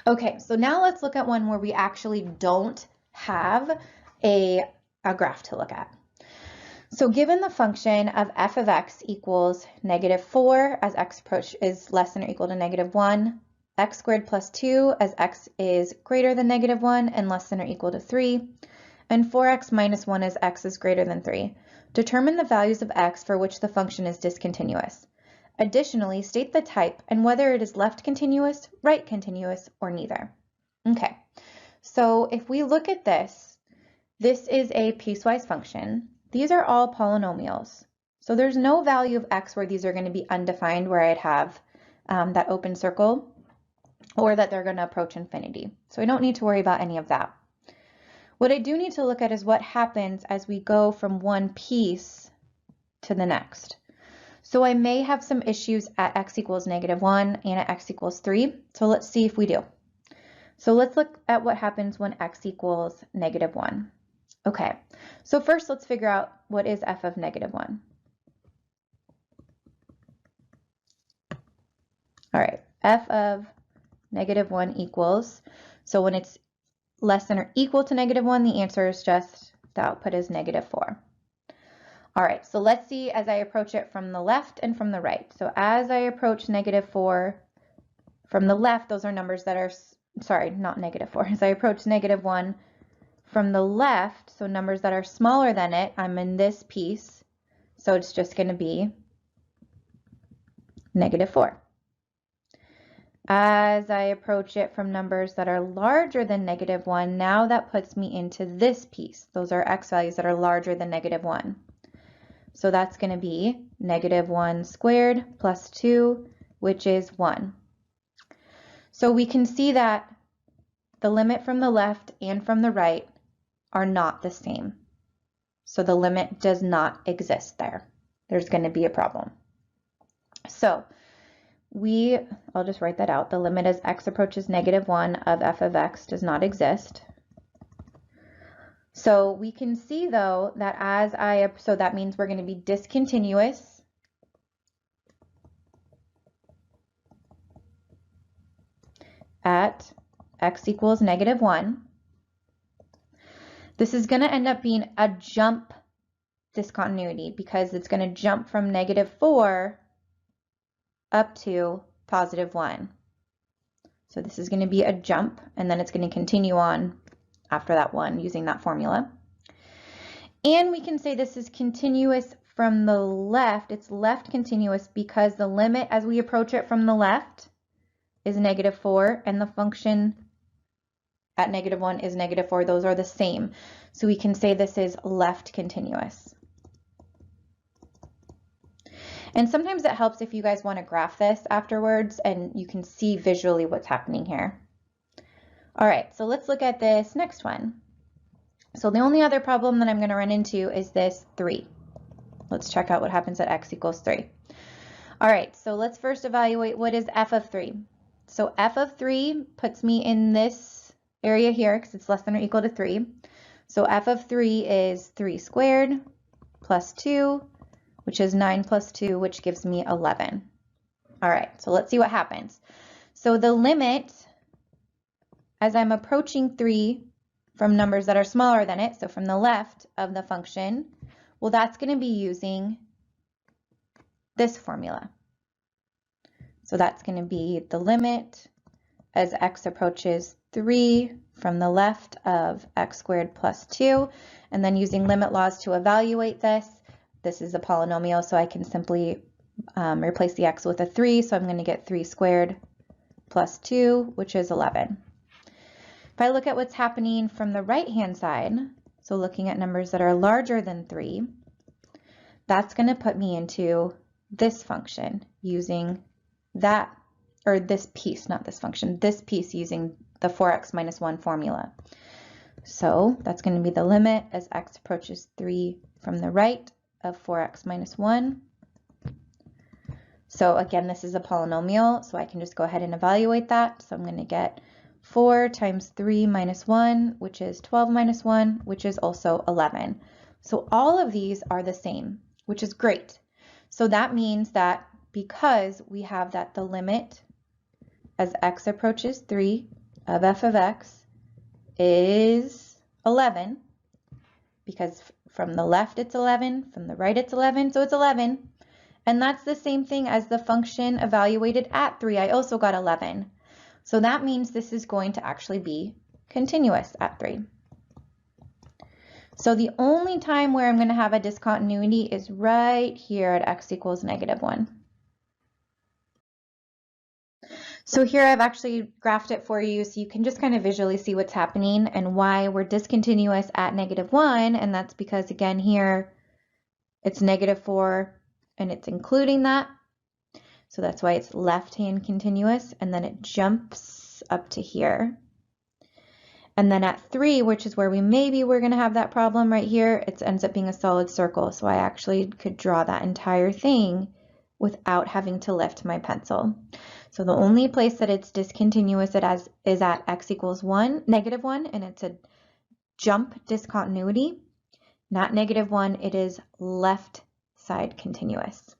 Okay, so now let's look at one where we actually don't have a graph to look at. So given the function of f of x equals -4 as x is less than or equal to -1, x squared plus 2 as x is greater than -1 and less than or equal to 3, and 4x minus 1 as x is greater than 3. Determine the values of x for which the function is discontinuous. Additionally, state the type and whether it is left continuous, right continuous, or neither. Okay, so if we look at this, this is a piecewise function. These are all polynomials. So there's no value of x where these are going to be undefined, where I'd have that open circle, or that they're going to approach infinity. So I don't need to worry about any of that. What I do need to look at is what happens as we go from one piece to the next. So I may have some issues at x equals -1 and at x equals 3. So let's see if we do. So let's look at what happens when x equals -1. Okay, so first let's figure out what is f of -1. All right, f of -1 equals, so when it's less than or equal to -1, the answer is just, the output is -4. All right, so let's see as I approach it from the left and from the right. So as I approach -4 from the left, those are numbers that are, sorry, not -4. As I approach -1 from the left, so numbers that are smaller than it, I'm in this piece. So it's just going to be -4. As I approach it from numbers that are larger than -1, now that puts me into this piece. Those are x values that are larger than -1. So that's going to be -1 squared plus 2, which is 1. So we can see that the limit from the left and from the right are not the same. So the limit does not exist there. There's going to be a problem. So I'll just write that out. The limit as x approaches -1 of f of x does not exist. So we can see though that so that means we're going to be discontinuous at x equals -1. This is going to end up being a jump discontinuity because it's going to jump from -4 up to +1. So this is going to be a jump, and then it's going to continue on after that one using that formula. And we can say this is continuous from the left. It's left continuous because the limit as we approach it from the left is -4, and the function at -1 is -4. Those are the same. So we can say this is left continuous. And sometimes it helps if you guys want to graph this afterwards and you can see visually what's happening here. All right, so let's look at this next one. So the only other problem that I'm going to run into is this 3. Let's check out what happens at x equals 3. All right, so let's first evaluate what is f of 3. So f of 3 puts me in this area here because it's less than or equal to 3. So f of 3 is 3 squared plus 2, which is 9 plus 2, which gives me 11. All right, so let's see what happens. So the limit, as I'm approaching 3 from numbers that are smaller than it, so from the left of the function, well, that's going to be using this formula. So that's going to be the limit as x approaches 3 from the left of x squared plus 2, and then using limit laws to evaluate this. This is a polynomial, so I can simply replace the x with a 3, so I'm going to get 3 squared plus 2, which is 11. If I look at what's happening from the right-hand side, so looking at numbers that are larger than 3, that's going to put me into this function using that, or this piece, not this function, this piece using the 4x minus 1 formula. So that's going to be the limit as x approaches 3 from the right of 4x minus 1. So again, this is a polynomial, so I can just go ahead and evaluate that. So I'm going to get 4 times 3 minus 1, which is 12 minus 1, which is also 11. So all of these are the same, which is great. So that means that because we have that the limit as x approaches 3 of f of x is 11, because from the left it's 11, from the right it's 11, so it's 11. And that's the same thing as the function evaluated at 3. I also got 11. So that means this is going to actually be continuous at 3. So the only time where I'm going to have a discontinuity is right here at x equals -1. So here I've actually graphed it for you so you can just kind of visually see what's happening and why we're discontinuous at -1, and that's because again here it's -4 and it's including that. So that's why it's left-hand continuous, and then it jumps up to here. And then at 3, which is where we're going to have that problem right here, it ends up being a solid circle. So I actually could draw that entire thing without having to lift my pencil. So the only place that it's discontinuous is at x equals -1, and it's a jump discontinuity, not -1, it is left side continuous.